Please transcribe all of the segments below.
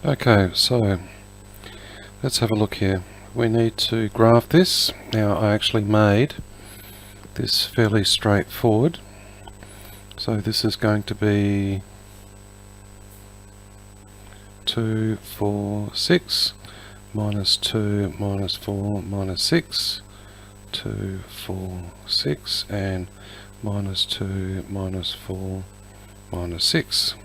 Okay, so let's have a look here. We need to graph this. Now I actually made this fairly straightforward. So this is going to be 2, 4, 6, minus 2, minus 4, minus 6, 2, 4, 6, and minus 2, minus 4, minus 6.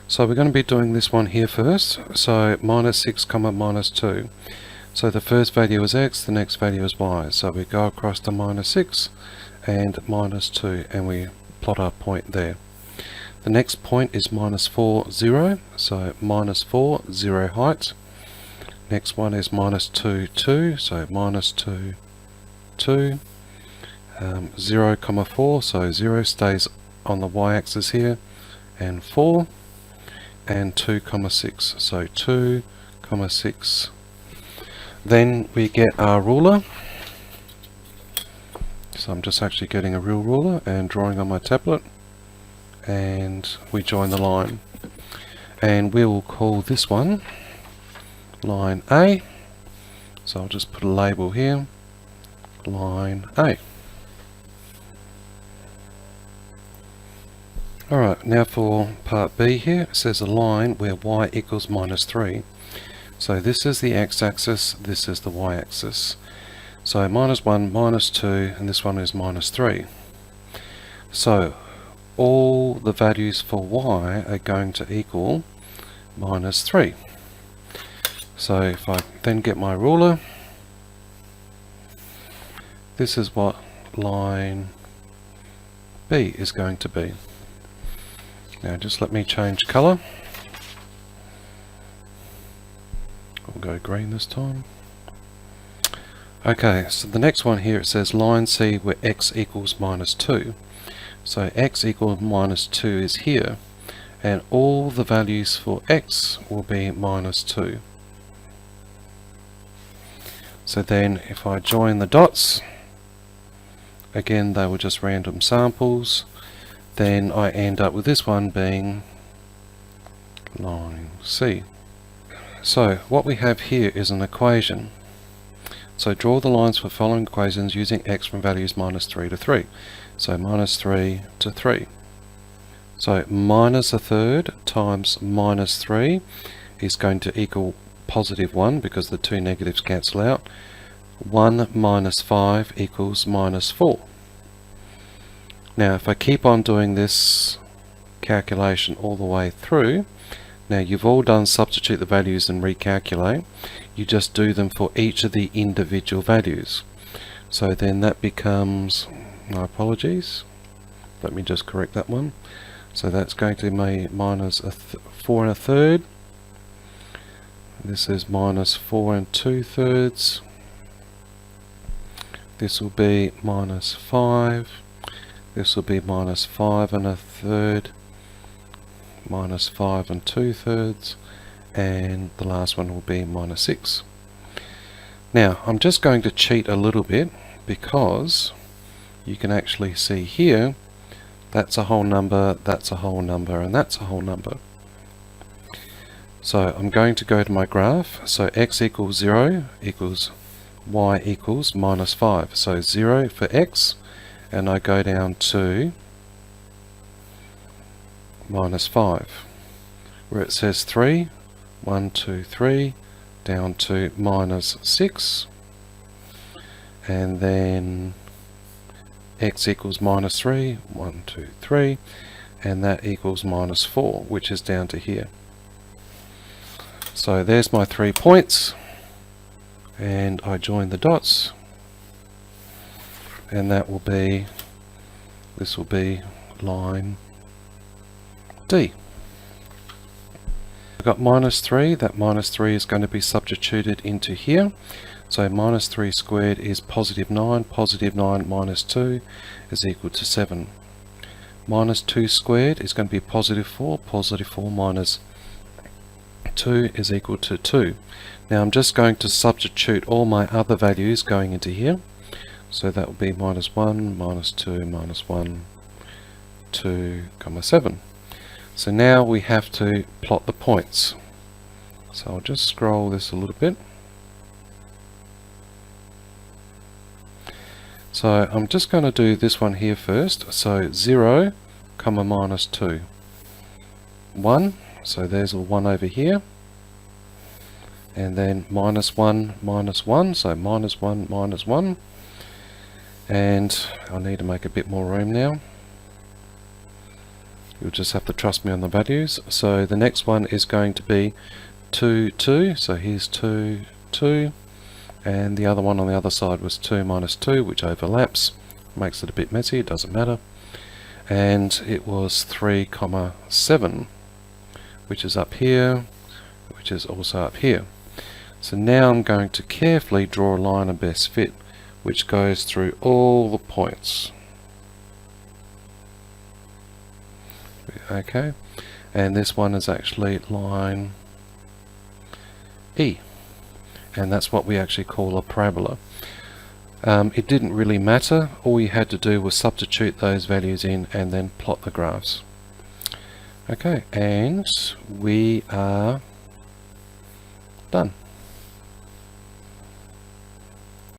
So we're going to be doing this one here first. So minus 6 comma minus 2. So the first value is x, the next value is y. So we go across to minus 6 and minus 2, and we plot our point there. The next point is minus 4, 0. So minus 4, 0 height. Next one is minus 2, 2. So minus 2, 2. 0 comma 4. So 0 stays on the y-axis here. And 4. And 2 comma 6. So 2 comma 6. Then we get our ruler. So I'm just actually getting a real ruler and drawing on my tablet, and we join the line, and we will call this one line A. So I'll just put a label here, line A. Alright, now for part B here, it says a line where y equals minus 3. So this is the x-axis, this is the y-axis. So minus 1, minus 2, and this one is minus 3. So all the values for y are going to equal minus 3. So if I then get my ruler, this is what line B is going to be. Now just let me change colour. I'll go green this time. Okay, so the next one here, it says line C where x equals minus 2. So x equals minus 2 is here, and all the values for x will be minus 2. So then if I join the dots, again they were just random samples, then I end up with this one being line C. So what we have here is an equation. So draw the lines for following equations using x from values minus 3 to 3. So minus 3 to 3. So minus a third times minus 3 is going to equal positive 1 because the two negatives cancel out. 1 minus 5 equals minus 4. Now if I keep on doing this calculation all the way through, now you've all done substitute the values and recalculate. You just do them for each of the individual values. So then that becomes, my apologies, let me just correct that one. So that's going to be minus 4 and a third. This is minus 4 and 2/3. This will be minus 5. This will be minus 5 and a third. Minus 5 and 2/3, and the last one will be minus 6. Now I'm just going to cheat a little bit because you can actually see here that's a whole number, that's a whole number, and that's a whole number. So I'm going to go to my graph. So x equals 0 equals y equals minus 5. So 0 for x, and I go down to minus 5, where it says 3, 1, 2, 3, down to minus 6, and then x equals minus 3, 1, 2, 3, and that equals minus 4, which is down to here. So there's my 3 points, and I join the dots, and that will be, this will be line D. I've got minus 3, that minus 3 is going to be substituted into here. So minus 3 squared is positive 9, positive 9 minus 2 is equal to 7. Minus 2 squared is going to be positive 4, positive 4 minus 2 is equal to 2. Now I'm just going to substitute all my other values going into here. So that will be minus 1, minus 2, minus 1, 2, 7. So now we have to plot the points. So I'll just scroll this a little bit. So I'm just going to do this one here first. So 0, comma minus 2. 1, so there's a 1 over here. And then minus 1, so minus 1, minus 1. And I need to make a bit more room now. You'll just have to trust me on the values. So the next one is going to be 2, 2. So here's 2, 2. And the other one on the other side was 2 minus 2, which overlaps. Makes it a bit messy, it doesn't matter. And it was 3, 7, which is up here, which is also up here. So now I'm going to carefully draw a line of best fit, which goes through all the points. Okay, and this one is actually line E. And that's what we actually call a parabola. It didn't really matter. All you had to do was substitute those values in and then plot the graphs. Okay, and we are done.